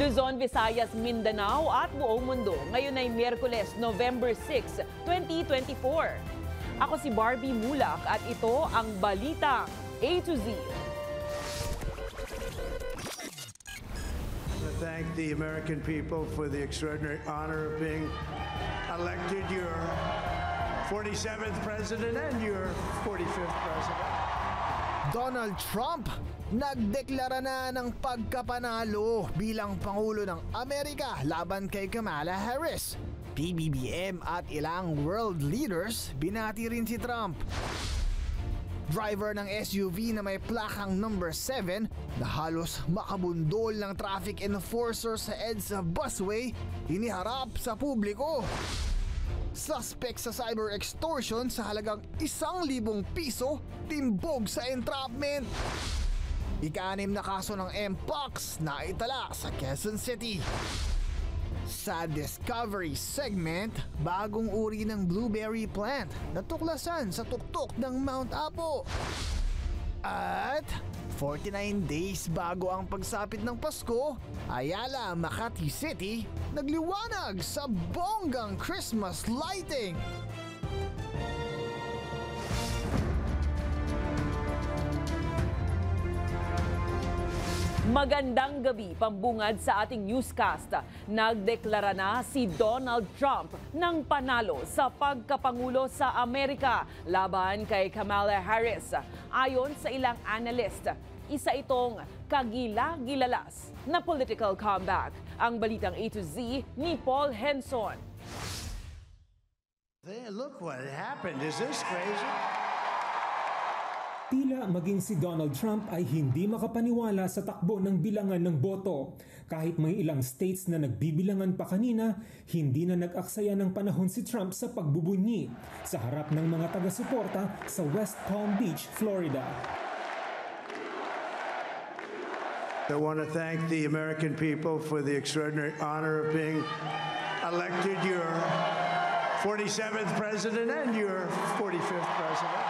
Luzon, Visayas, Mindanao at buong mundo. Ngayon ay Miyerkules, November 6, 2024. Ako si Barbie Mulak at ito ang Balita A to Z. I thank the American people for the extraordinary honor of being elected your 47th president and your 45th president. Donald Trump nagdeklara na ng pagkapanalo bilang Pangulo ng Amerika laban kay Kamala Harris. PBBM at ilang world leaders binati rin si Trump. Driver ng SUV na may plakang number 7 na halos makabundol ng traffic enforcer sa EDSA busway, iniharap sa publiko. Suspect sa cyber extortion sa halagang 1,000 piso, timbog sa entrapment. Ika-6 na kaso ng MPOX na itala sa Quezon City. Sa Discovery segment, bagong uri ng blueberry plant natuklasan sa tuktok ng Mount Apo. At 49 days bago ang pagsapit ng Pasko, Ayala, Makati City nagliwanag sa bonggang Christmas lighting. Magandang gabi, pambungad sa ating newscast. Nagdeklara na si Donald Trump ng panalo sa pagkapangulo sa Amerika laban kay Kamala Harris. Ayon sa ilang analyst, isa itong kagila-gilalas na political comeback. Ang balitang A to Z ni Paul Henson. Look what happened. Is this crazy? Tila maging si Donald Trump ay hindi makapaniwala sa takbo ng bilangan ng boto. Kahit may ilang states na nagbibilangan pa kanina, hindi na nag-aksaya ng panahon si Trump sa pagbubunyi sa harap ng mga taga-suporta sa West Palm Beach, Florida. I want to thank the American people for the extraordinary honor of being elected your 47th president and your 45th president.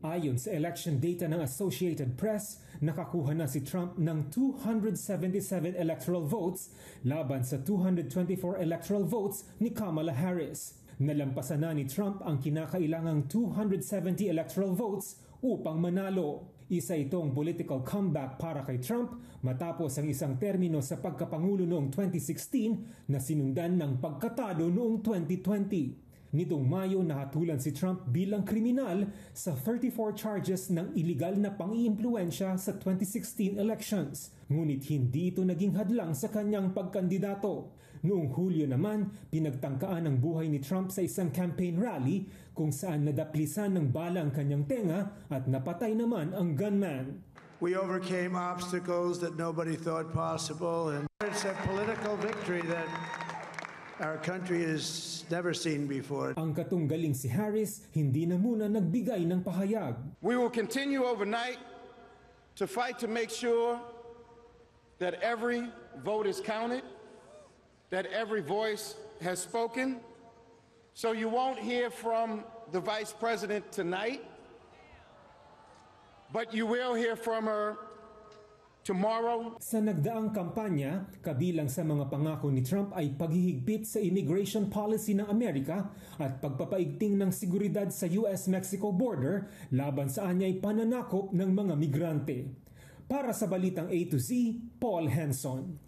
Ayon sa election data ng Associated Press, nakakuha na si Trump ng 277 electoral votes laban sa 224 electoral votes ni Kamala Harris. Nalampasan na ni Trump ang kinakailangang 270 electoral votes upang manalo. Isa itong political comeback para kay Trump matapos ang isang termino sa pagkapangulo noong 2016 na sinundan ng pagkatalo noong 2020. Nitong Mayo, nahatulan si Trump bilang kriminal sa 34 charges ng illegal na pang-iimpluwensya sa 2016 elections. Ngunit hindi ito naging hadlang sa kanyang pagkandidato. Noong Hulyo naman, pinagtangkaan ang buhay ni Trump sa isang campaign rally kung saan nadaplisan ng bala ang kanyang tenga at napatay naman ang gunman. We overcame obstacles that nobody thought possible, and it's a political victory that our country has never seen before. Ang katunggaling si Harris hindi na muna nagbigay ng pahayag. We will continue overnight to fight to make sure that every vote is counted, that every voice has spoken. So you won't hear from the Vice President tonight, but you will hear from her tomorrow. Sa nagdaang kampanya, kabilang sa mga pangako ni Trump ay paghihigpit sa immigration policy ng Amerika at pagpapaigting ng seguridad sa US-Mexico border laban sa anyay pananakop ng mga migrante. Para sa Balitang A to Z, Paul Henson.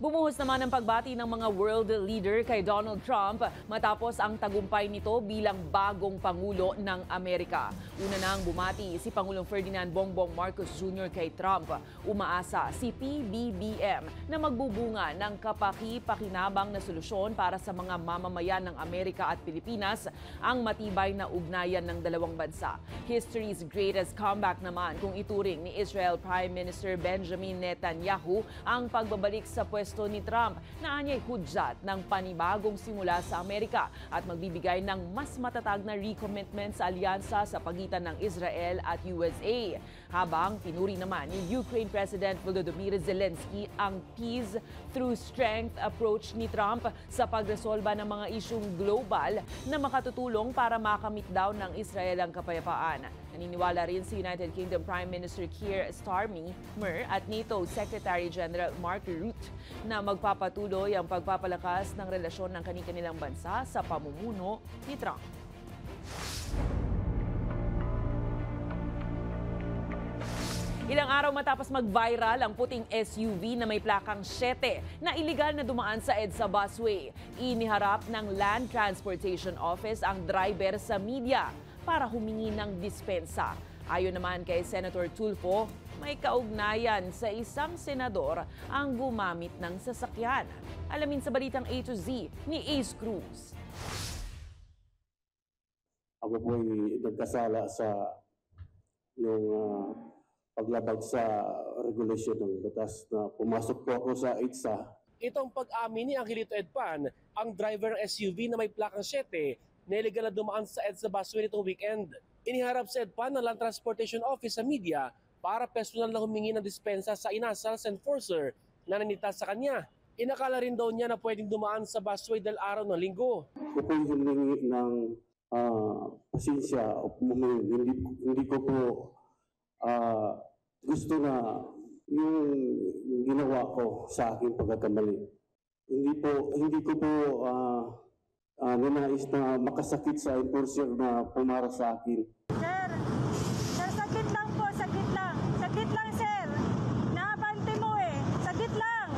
Bumuhos naman ang pagbati ng mga world leader kay Donald Trump matapos ang tagumpay nito bilang bagong Pangulo ng Amerika. Una nang bumati si Pangulong Ferdinand Bongbong Marcos Jr. kay Trump. Umaasa si PBBM na magbubunga ng kapaki-pakinabang na solusyon para sa mga mamamayan ng Amerika at Pilipinas ang matibay na ugnayan ng dalawang bansa. History's greatest comeback naman kung ituring ni Israel Prime Minister Benjamin Netanyahu ang pagbabalik sa pwesto aresto ni Trump na anyay hudyat ng panibagong simula sa Amerika at magbibigay ng mas matatag na recommitment sa alyansa sa pagitan ng Israel at USA. Habang pinuri naman ni Ukraine President Volodymyr Zelensky ang peace through strength approach ni Trump sa pagresolba ng mga isyung global na makatutulong para makamit daw ng Israel ang kapayapaan. Naniniwala rin si United Kingdom Prime Minister Keir Starmer at NATO Secretary General Mark Rutte na magpapatuloy ang pagpapalakas ng relasyon ng kanilang bansa sa pamumuno ni Trump. Ilang araw matapos mag-viral ang puting SUV na may plakang 7 na iligal na dumaan sa EDSA busway, iniharap ng Land Transportation Office ang driver sa media para humingi ng dispensa. Ayon naman kay Senator Tulfo, may kaugnayan sa isang senador ang gumamit ng sasakyan. Alamin sa balitang A to Z ni Ace Cruz. Ako po'y nagkasala sa yung paglabag sa regulation ng batas na pumasok po ako sa EDSA. Itong pag-amin ni Angelito Edpan, ang driver ng SUV na may plakang 7, na iligal na dumaan sa EDSA busway nitong weekend. Iniharap sa Edpan ng Land Transportation Office sa media para personal na humingi ng dispensa sa inasal sa enforcer na nanita sa kanya. Inakala rin daw niya na pwedeng dumaan sa busway dahil araw ng linggo. Ako po'y humingi ng pasensya. Hindi ko po gusto na yung ginawa ko sa aking pagkakamali. Hindi ko po nanais na makasakit sa enforcer na pumara sa akin. Sir, sakit lang po, sakit lang. Sakit lang, sir. Naabante mo sakit lang.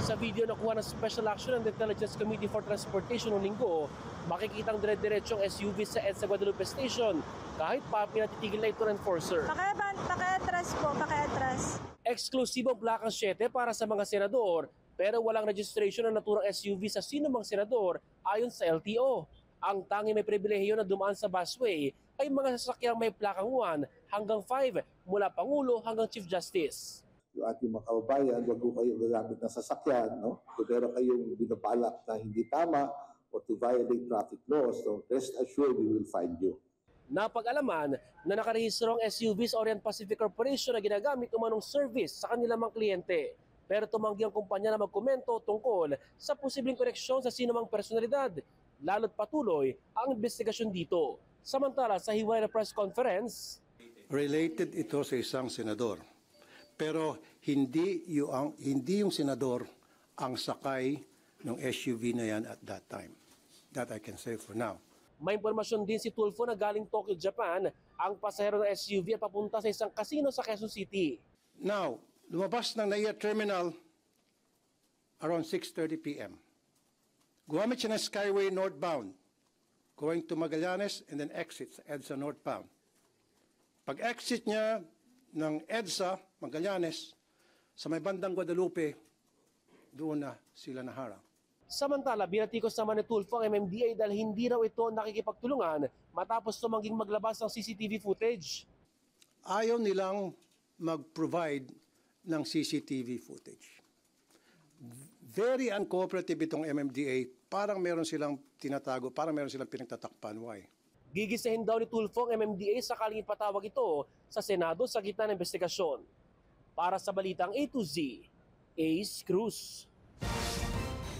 Sa video na kuha ng Special Action and Intelligence Committee for Transportation noong linggo, makikitang dire-diretsong SUV sa EDSA Guadalupe Station kahit pa pinatitigil na ito ng enforcer. Paki-atras po, paki-atras. Eksklusibong plakang 7 para sa mga senador pero walang registration ng naturang SUV sa sinumang senador ayon sa LTO. Ang tanging may pribilehiyo na dumaan sa busway ay mga sasakyang may plakang 1 hanggang 5 mula Pangulo hanggang Chief Justice. Yung ating mga kababayan, wag po kayo gagamit ng sasakyan, no? Kung meron kayong binabalak na hindi tama or to violate traffic laws, so rest assured we will find you. Napag-alaman na nakarehistro ang SUV sa Orient Pacific Corporation na ginagamit umanong service sa kanilang mga kliyente. Pero tumanggi ang kumpanya na magkomento tungkol sa posibleng koneksyon sa sinumang personalidad. Lalo't patuloy ang investigasyon dito. Samantala sa hiwalay na press conference, related ito sa isang senador. Pero hindi yung senador ang sakay ng SUV na yan at that time. That I can say for now. May impormasyon din si Tulfo na galing Tokyo, Japan, ang pasahero ng SUV at papunta sa isang casino sa Quezon City. Now, lumabas ng NAIA Terminal around 6:30 p.m. Gumamit siya ng Skyway northbound, going to Magallanes and then exits EDSA northbound. Pag-exit niya ng EDSA, Magallanes, sa may bandang Guadalupe, doon na sila naharang. Samantala, binatikos naman ni Tulfo ang MMDA dahil hindi raw ito nakikipagtulungan matapos tumangging maglabas ng CCTV footage. Ayaw nilang mag-provide ng CCTV footage. Very uncooperative itong MMDA, parang meron silang tinatago, parang meron silang pinagtatakpan. Why? Gigisahin daw ni Tulfo ang MMDA sakaling ipatawag ito sa Senado sa gitna ng investigasyon. Para sa balitang A to Z, Ace Cruz.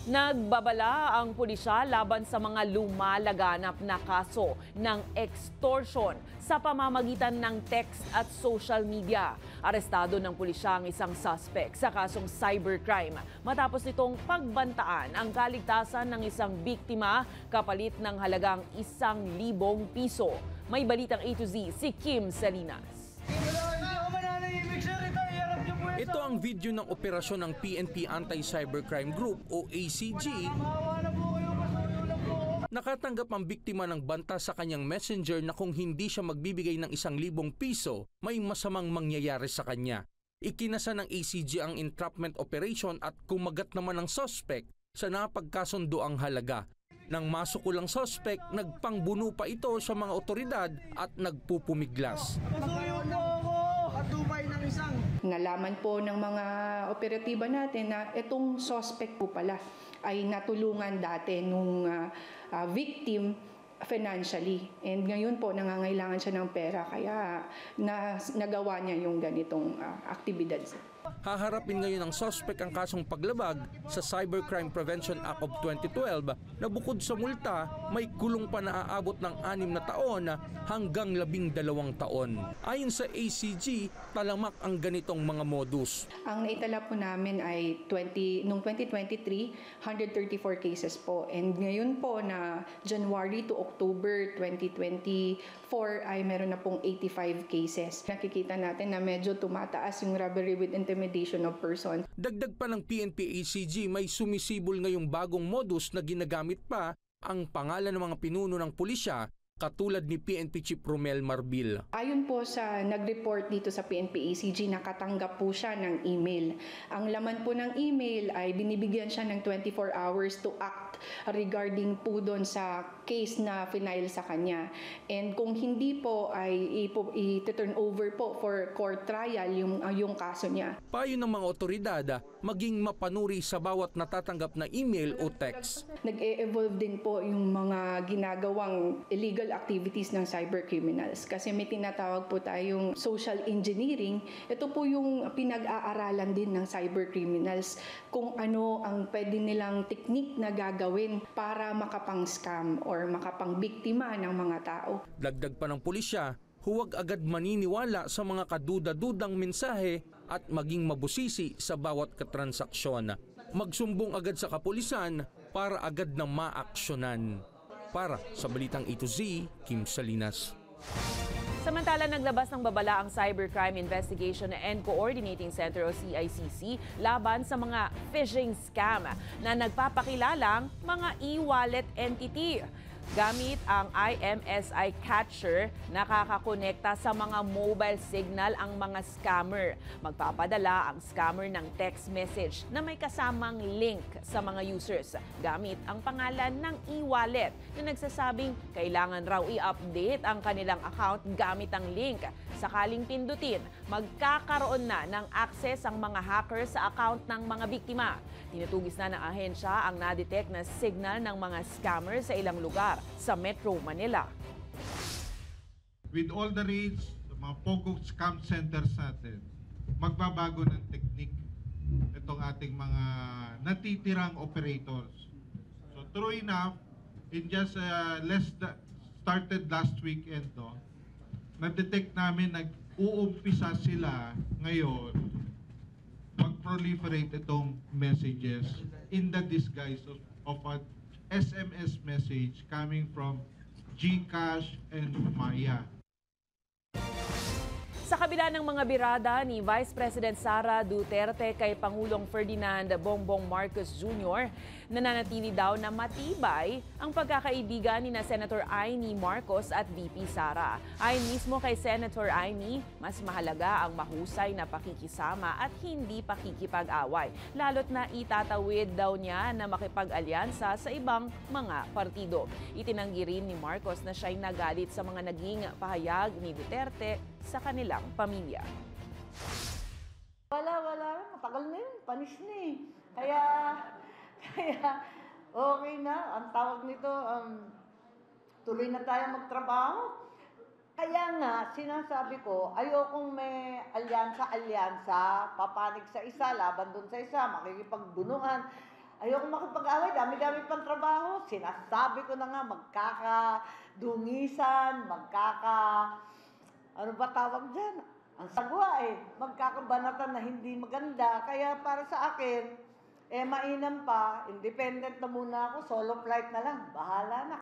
Nagbabala ang pulisya laban sa mga lumalaganap na kaso ng extortion sa pamamagitan ng text at social media. Arestado ng pulisya ang isang suspect sa kasong cybercrime matapos nitong pagbantaan ang kaligtasan ng isang biktima kapalit ng halagang 1,000 piso. May balitang A to Z si Kim Salinas. Ito ang video ng operasyon ng PNP Anti-Cybercrime Group o ACG. Nakatanggap ang biktima ng banta sa kanyang messenger na kung hindi siya magbibigay ng 1,000 piso, may masamang mangyayari sa kanya. Ikinasa ng ACG ang entrapment operation at kumagat naman ang suspect sa napagkasundo ang halaga. Nang masuko ang suspect, nagpangbuno pa ito sa mga otoridad at nagpupumiglas. Pasuyo mo ako at tupay ng 1,000 Nalaman po ng mga operatiba natin na itong suspect po pala ay natulungan dati nung victim financially. And ngayon po nangangailangan siya ng pera kaya nagawa niya yung ganitong aktibidad. Haharapin ngayon ng suspect ang kasong paglabag sa Cybercrime Prevention Act of 2012 na bukod sa multa, may kulong pa na aabot ng 6 na taon hanggang 12 taon. Ayon sa ACG, talamak ang ganitong mga modus. Ang naitala po namin ay noong 2023, 134 cases po. And ngayon po na January to October 2024 ay meron na pong 85 cases. Nakikita natin na medyo tumataas yung robbery with intimidation of person. Dagdag pa ng PNP-ACG, may sumisibol ngayong bagong modus na ginagamit pa ang pangalan ng mga pinuno ng pulisya katulad ni PNP Chief Romel Marbil. Ayon po sa nag-report dito sa PNP-ACG, nakatanggap po siya ng email. Ang laman po ng email ay binibigyan siya ng 24 hours to act regarding po doon sa case na final sa kanya. And kung hindi po ay i-turn over po for court trial yung kaso niya. Payo ng mga otoridad, maging mapanuri sa bawat natatanggap na email o text. Nag-e-evolve din po yung mga ginagawang illegal activities ng cybercriminals kasi may tinatawag po tayong social engineering. Ito po yung pinag-aaralan din ng cybercriminals kung ano ang pwede nilang technique na gagawin para makapang-scam or makapang-biktima ng mga tao. Dagdag pa ng pulisya, huwag agad maniniwala sa mga kaduda-dudang mensahe at maging mabusisi sa bawat katransaksyon. Magsumbong agad sa kapulisan para agad na maaksyonan. Para sa Balitang A to Z, Kim Salinas. Samantala, naglabas ng babala ang Cybercrime Investigation and Coordinating Center o CICC laban sa mga phishing scam na nagpapakilalang mga e-wallet entity. Gamit ang IMSI Catcher, nakakakonekta sa mga mobile signal ang mga scammer. Magpapadala ang scammer ng text message na may kasamang link sa mga users gamit ang pangalan ng e-wallet na nagsasabing kailangan raw i-update ang kanilang account gamit ang link. Sakaling pindutin, magkakaroon na ng access ang mga hacker sa account ng mga biktima. Tinutugis na ng ahensya ang na-detect na signal ng mga scammer sa ilang lugar sa Metro Manila. With all the raids, mga POGO scam centers natin, magbabago ng technique itong ating mga natitirang operators. So true enough, in just started last weekend, na-detect namin nag-uumpisa sila ngayon mag-proliferate itong messages in the disguise of a SMS message coming from GCash and Maya. Sa kabila ng mga birada ni Vice President Sara Duterte kay Pangulong Ferdinand Bongbong Marcos Jr., nananatili daw na matibay ang pagkakaibigan ni Senator Amy Marcos at VP Sara. Ayon mismo kay Senator Amy, mas mahalaga ang mahusay na pakikisama at hindi pakikipag-away. Lalo't na itatawid daw niya na makipag-alyansa sa ibang mga partido. Itinanggi rin ni Marcos na siya'y nagalit sa mga naging pahayag ni Duterte sa kanilang pamilya. Wala. Matagal na yun. Panis na eh. Kaya okay na. Ang tawag nito, tuloy na tayo magtrabaho. Kaya nga, sinasabi ko, ayokong may alyansa, papanig sa isa, laban dun sa isa, makikipagbunuhan. Ayokong makipag-away, dami-dami pang trabaho. Sinasabi ko na nga, magkakadungisan, ano ba tawag dyan? Ang sagwa magkakabanatan na hindi maganda. Kaya para sa akin, mainam pa, independent na muna ako, solo flight na lang, bahala na.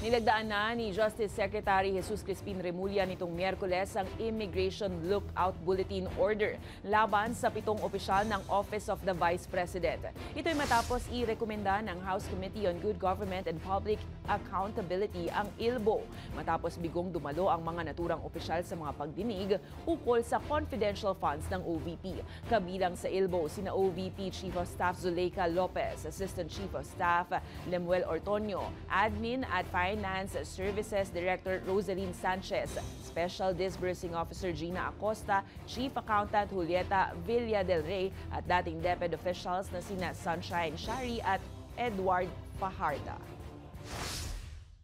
Nilagdaan na ni Justice Secretary Jesus Crispin Remulla nitong Miyerkules ang Immigration Lookout Bulletin Order laban sa 7 opisyal ng Office of the Vice President. Ito'y matapos i-rekomenda ng House Committee on Good Government and Public Accountability ang ILBO. Matapos bigong dumalo ang mga naturang opisyal sa mga pagdinig ukol sa confidential funds ng OVP. Kabilang sa ILBO sina OVP Chief of Staff Zuleika Lopez, Assistant Chief of Staff Lemuel Ortonio, Admin at Finance Finance Services Director Rosaline Sanchez, Special Disbursing Officer Gina Acosta, Chief Accountant Julieta Villa del Rey at dating DepEd officials na sina Sunshine Shari at Edward Fajarda.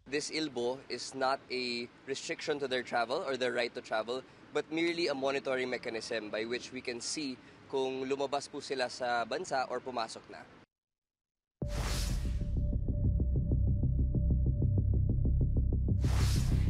This ILBO is not a restriction to their travel or their right to travel, but merely a monitoring mechanism by which we can see kung lumabas po sila sa bansa or pumasok na.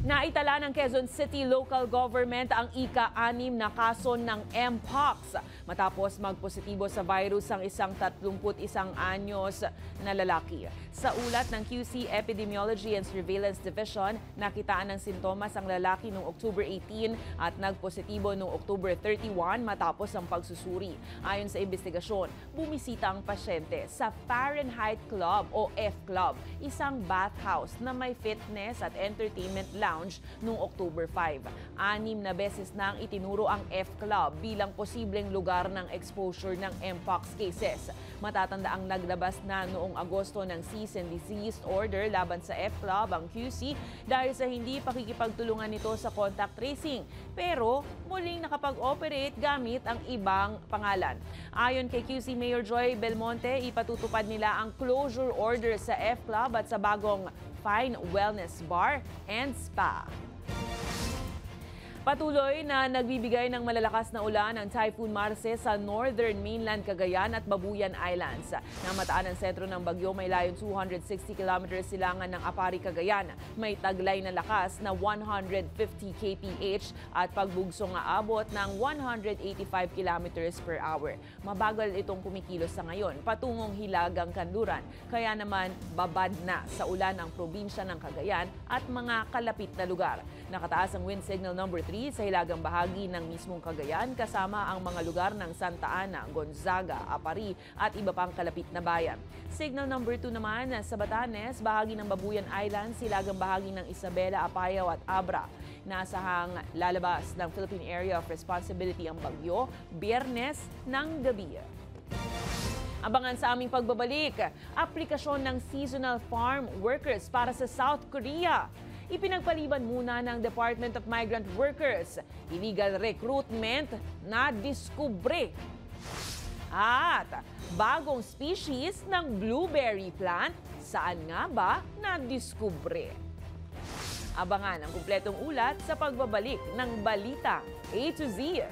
Naitala ng Quezon City Local Government ang ika-6 na kaso ng Mpox matapos magpositibo sa virus ang isang 31 anyos na lalaki. Sa ulat ng QC Epidemiology and Surveillance Division, nakitaan ng sintomas ang lalaki noong October 18 at nagpositibo noong October 31 matapos ang pagsusuri. Ayon sa investigasyon, bumisita ang pasyente sa Fahrenheit Club o F-Club, isang bathhouse na may fitness at entertainment lounge noong October 5. 6 na beses nang itinuro ang F-Club bilang posibleng lugar ng exposure ng Mpox cases. Matatanda ang naglabas na noong Agosto ng cease and desist order laban sa F-Club ang QC dahil sa hindi pakikipagtulungan nito sa contact tracing. Pero muling nakapag-operate gamit ang ibang pangalan. Ayon kay QC Mayor Joy Belmonte, ipatutupad nila ang closure order sa F-Club at sa bagong Fine Wellness Bar and Spa. Patuloy na nagbibigay ng malalakas na ulan ang Typhoon Marce sa northern mainland Cagayan at Babuyan Islands. Namataan ang sentro ng bagyo, may layong 260 kilometers silangan ng Apari, Cagayan. May taglay na lakas na 150 kph at pagbugsong aabot ng 185 kilometers per hour. Mabagal itong kumikilos sa ngayon, patungong Hilagang Kanluran. Kaya naman babad na sa ulan ang probinsya ng Cagayan at mga kalapit na lugar. Nakataas ang wind signal number 3 sa hilagang bahagi ng mismong Cagayan kasama ang mga lugar ng Santa Ana, Gonzaga, Apari at iba pang kalapit na bayan. Signal number 2 naman sa Batanes, bahagi ng Babuyan Islands, hilagang bahagi ng Isabela, Apayao at Abra. Nasahang lalabas ng Philippine Area of Responsibility ang bagyo, Biyernes ng gabi. Abangan sa aming pagbabalik, aplikasyon ng seasonal farm workers para sa South Korea. Ipinagpaliban muna ng Department of Migrant Workers, illegal recruitment na diskubre. At bagong species ng blueberry plant, saan nga ba na-diskubre? Abangan ang kumpletong ulat sa pagbabalik ng Balita A to Z.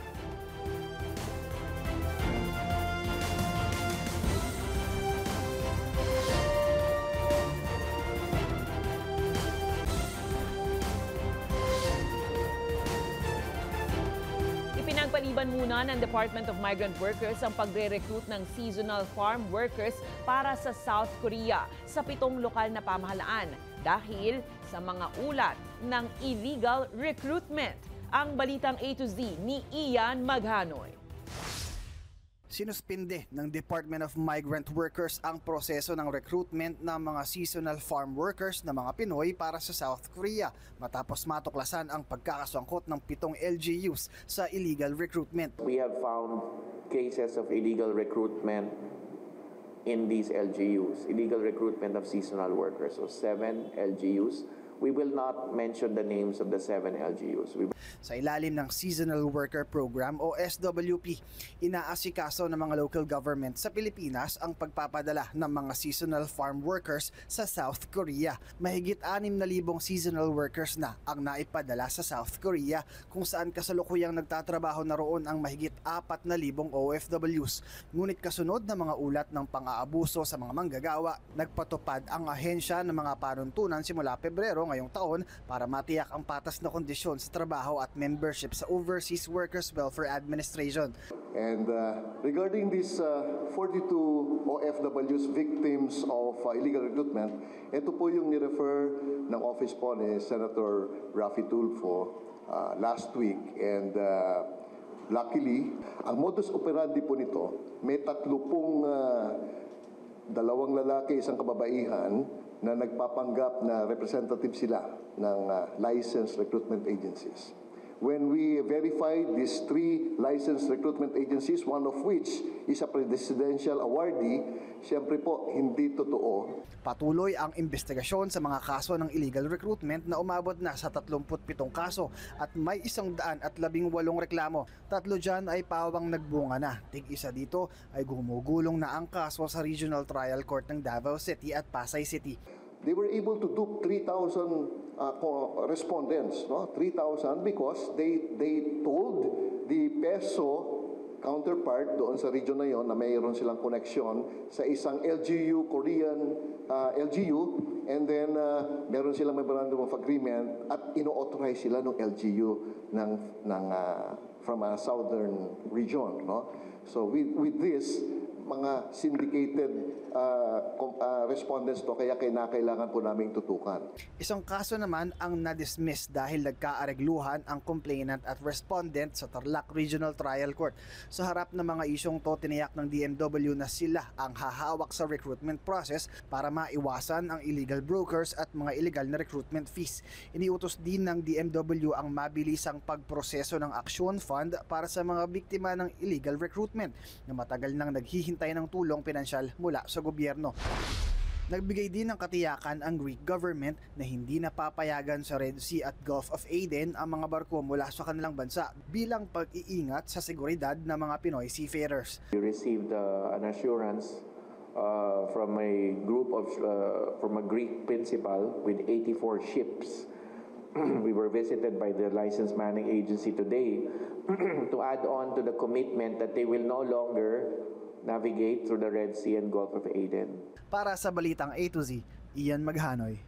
Pinagpaliban muna ng Department of Migrant Workers ang pagre-recruit ng seasonal farm workers para sa South Korea sa 7 lokal na pamahalaan dahil sa mga ulat ng illegal recruitment. Ang Balitang A to Z ni Ian Maghanoy. Sinuspinde ng Department of Migrant Workers ang proseso ng recruitment ng mga seasonal farm workers na mga Pinoy para sa South Korea matapos matuklasan ang pagkakasangkot ng 7 LGUs sa illegal recruitment. We have found cases of illegal recruitment in these LGUs, illegal recruitment of seasonal workers, so 7 LGUs. We will not mention the names of the 7 LGUs. Sa ilalim ng Seasonal Worker Program o SWP, inaasikaso ng mga local government sa Pilipinas ang pagpapadala ng mga seasonal farm workers sa South Korea. Mahigit 6,000 seasonal workers na ang naipadala sa South Korea kung saan kasalukuyang nagtatrabaho na roon ang mahigit 4,000 OFWs. Ngunit kasunod ng mga ulat ng pang-aabuso sa mga manggagawa, nagpatupad ang ahensya ng mga panuntunan simula Pebrero ngayong taon para matiyak ang patas na kondisyon sa trabaho at membership sa Overseas Workers Welfare Administration. And regarding these 42 OFWs victims of illegal recruitment, ito po yung ni-refer ng office po ni Senator Raffy Tulfo last week. And luckily, ang modus operandi po nito, may 30 dalawang lalaki, isang kababaihan na nagpapanggap na representative sila ng licensed recruitment agencies. When we verified these 3 licensed recruitment agencies, one of which is a presidential awardee, siyempre po hindi totoo. Patuloy ang investigasyon sa mga kaso ng illegal recruitment na umabot na sa 37 kaso at may 118 reklamo. 3 dyan ay pawang nagbunga na. Tig-isa dito ay gumugulong na ang kaso sa Regional Trial Court ng Davao City at Pasay City. They were able to dupe 3,000 respondents, no? 3,000 because they told the peso counterpart doon sa region na yon na mayroon silang connection sa isang LGU, Korean LGU, and then meron silang memorandum of agreement at ino-authorize sila ng LGU from a southern region, no? So with this, mga syndicated respondents to, kaya kailangan po naming tutukan. Isang kaso naman ang na-dismiss dahil nagkaaregluhan ang complainant at respondent sa Tarlac Regional Trial Court. Sa harap ng mga isyong to, tiniyak ng DMW na sila ang hahawak sa recruitment process para maiwasan ang illegal brokers at mga illegal na recruitment fees. Iniutos din ng DMW ang mabilisang pagproseso ng action fund para sa mga biktima ng illegal recruitment na matagal nang naghihintay ng tulong pinansyal mula sa gobyerno. Nagbigay din ng katiyakan ang Greek government na hindi napapayagan sa Red Sea at Gulf of Aden ang mga barko mula sa kanilang bansa bilang pag-iingat sa seguridad ng mga Pinoy seafarers. We received an assurance from a group of from a Greek principal with 84 ships. We were visited by the licensed manning agency today to add on to the commitment that they will no longer navigate through the Red Sea and Gulf of Aden. Para sa Balitang A to Z, Ian Maghanoy.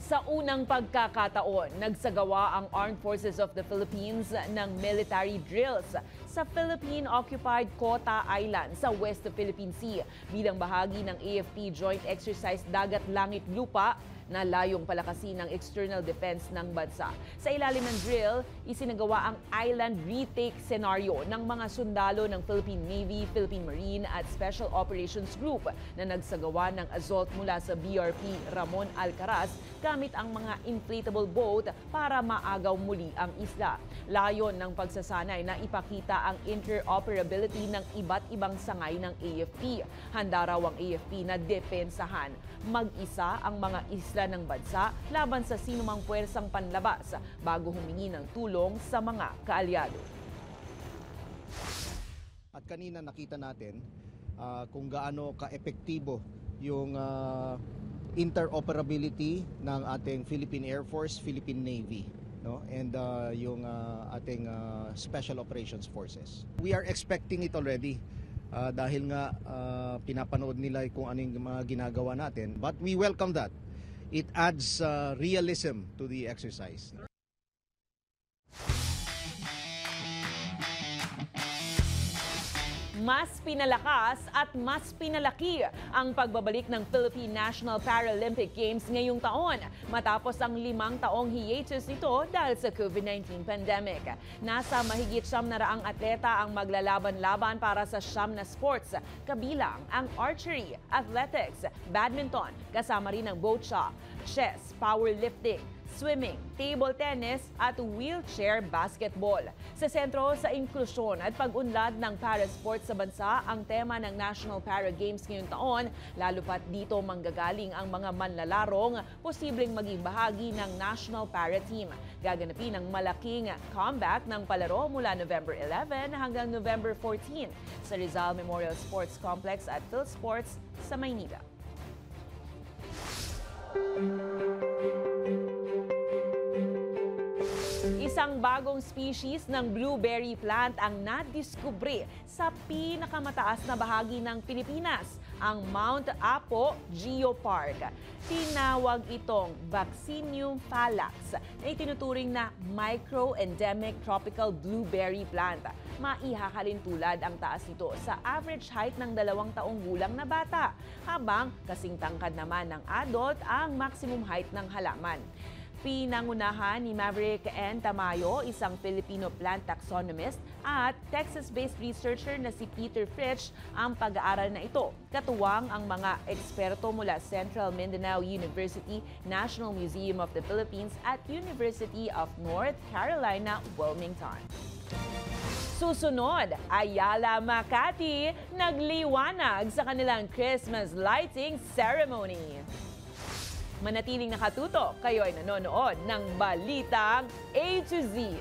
Sa unang pagkakataon, nagsagawa ang Armed Forces of the Philippines ng military drills sa Philippine-occupied Kota Island sa West Philippine Sea bilang bahagi ng AFP Joint Exercise Dagat Langit Lupa na layong palakasin ng external defense ng bansa. Sa ilalim ng drill, isinagawa ang island retake scenario ng mga sundalo ng Philippine Navy, Philippine Marine at Special Operations Group na nagsagawa ng assault mula sa BRP Ramon Alcaraz gamit ang mga inflatable boat para maagaw muli ang isla. Layon ng pagsasanay na ipakita ang interoperability ng iba't ibang sangay ng AFP. Handa raw ang AFP na depensahan mag-isa ang mga isla ng bansa laban sa sinumang puwersang panlabas bago humingi ng tulong sa mga kaalyado. At kanina nakita natin kung gaano ka-epektibo yung interoperability ng ating Philippine Air Force, Philippine Navy, no? And yung ating Special Operations Forces. We are expecting it already. Dahil nga pinapanood nila kung anong mga ginagawa natin. But we welcome that. It adds realism to the exercise. Mas pinalakas at mas pinalaki ang pagbabalik ng Philippine National Paralympic Games ngayong taon matapos ang 5 taong hiatus nito dahil sa COVID-19 pandemic. Nasa mahigit 900 atleta ang maglalaban-laban para sa 9 na sports, kabilang ang archery, athletics, badminton, kasama rin ang boccia, chess, powerlifting, swimming, table tennis at wheelchair basketball. Sa sentro sa inklusyon at pag-unlad ng para-sports sa bansa ang tema ng National Para Games ngayong taon, lalo pat dito manggagaling ang mga manlalarong posibleng maging bahagi ng National Para Team. Gaganapin ang malaking comeback ng palaro mula November 11 hanggang November 14 sa Rizal Memorial Sports Complex at PhilSports sa Maynila. Isang bagong species ng blueberry plant ang nadiskubre sa pinakamataas na bahagi ng Pilipinas, ang Mount Apo Geopark. Tinawag itong Vaccinium phalax na itinuturing na micro-endemic tropical blueberry plant. Maihahalin tulad ang taas nito sa average height ng 2 taong gulang na bata, habang kasing tangkad naman ng adult ang maximum height ng halaman. Pinangunahan ni Maverick N. Tamayo, isang Filipino plant taxonomist at Texas-based researcher na si Peter Fritsch ang pag-aaral na ito. Katuwang ang mga eksperto mula Central Mindanao University, National Museum of the Philippines at University of North Carolina, Wilmington. Susunod, Ayala Makati nagliwanag sa kanilang Christmas lighting ceremony. Manatiling nakatutok, kayo ay nanonood ng Balitang A to Z.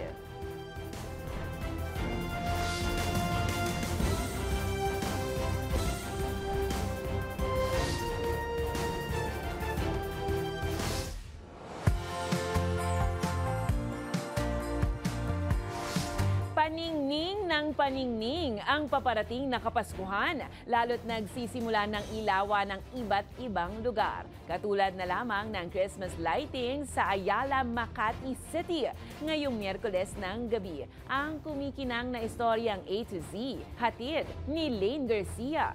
Paningning ng paningning ang paparating na Kapaskuhan, lalo't nagsisimula ng ilawan ng iba't ibang lugar. Katulad na lamang ng Christmas lighting sa Ayala, Makati City ngayong Miyerkules ng gabi. Ang kumikinang na istoryang A to Z, hatid ni Lane Garcia.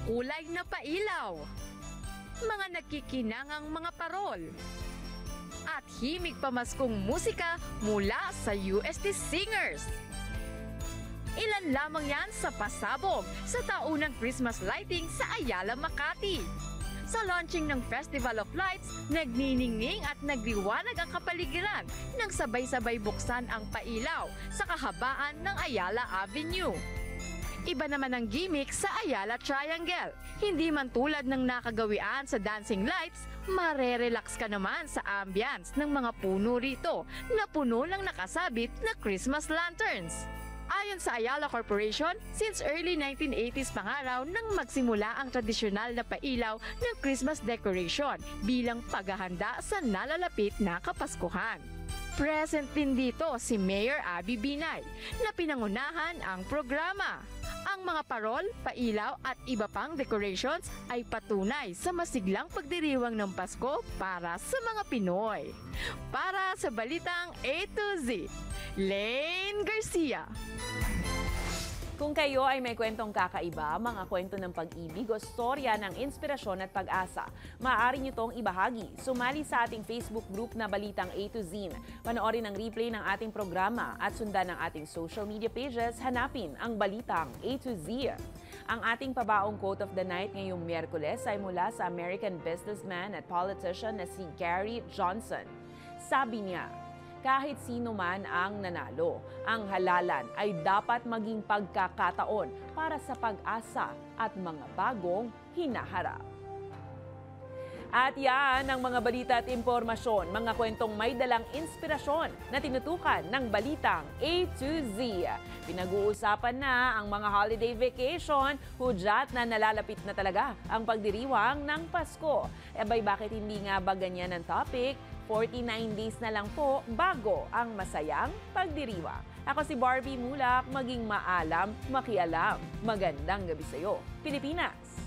Kulay na pailaw, mga nagkikinangang mga parol, at himig pamaskong musika mula sa UST Singers. Ilan lamang yan sa pasabog sa taunang Christmas lighting sa Ayala, Makati. Sa launching ng Festival of Lights, nagniningning at nagliwanag ang kapaligiran nang sabay-sabay buksan ang pailaw sa kahabaan ng Ayala Avenue. Iba naman ang gimmick sa Ayala Triangle. Hindi man tulad ng nakagawian sa dancing lights, marerelax ka naman sa ambience ng mga puno rito na puno ng nakasabit na Christmas lanterns. Ayon sa Ayala Corporation, since early 1980s pa nga raw nang magsimula ang tradisyonal na pailaw ng Christmas decoration bilang paghahanda sa nalalapit na Kapaskuhan. Present din dito si Mayor Abby Binay na pinangunahan ang programa. Ang mga parol, pailaw at iba pang decorations ay patunay sa masiglang pagdiriwang ng Pasko para sa mga Pinoy. Para sa Balitang A to Z, Lane Garcia. Kung kayo ay may kwentong kakaiba, mga kwento ng pag-ibig o storya ng inspirasyon at pag-asa, maaari nyo itong ibahagi. Sumali sa ating Facebook group na Balitang A to Z. Panoorin ang replay ng ating programa at sundan ang ating social media pages, hanapin ang Balitang A to Z. Ang ating pabaong quote of the night ngayong Miyerkules ay mula sa American businessman at politician na si Gary Johnson. Sabi niya, kahit sino man ang nanalo, ang halalan ay dapat maging pagkakataon para sa pag-asa at mga bagong hinaharap. At yan ang mga balita at impormasyon, mga kwentong may dalang inspirasyon na tinutukan ng Balitang A to Z. Pinag-uusapan na ang mga holiday vacation, hudyat na nalalapit na talaga ang pagdiriwang ng Pasko. Abay, bakit hindi nga ba ganyan ang topic? 49 days na lang po bago ang masayang pagdiriwang. Ako si Barbie Mulak, maging maalam, makialam. Magandang gabi sa'yo, Pilipinas!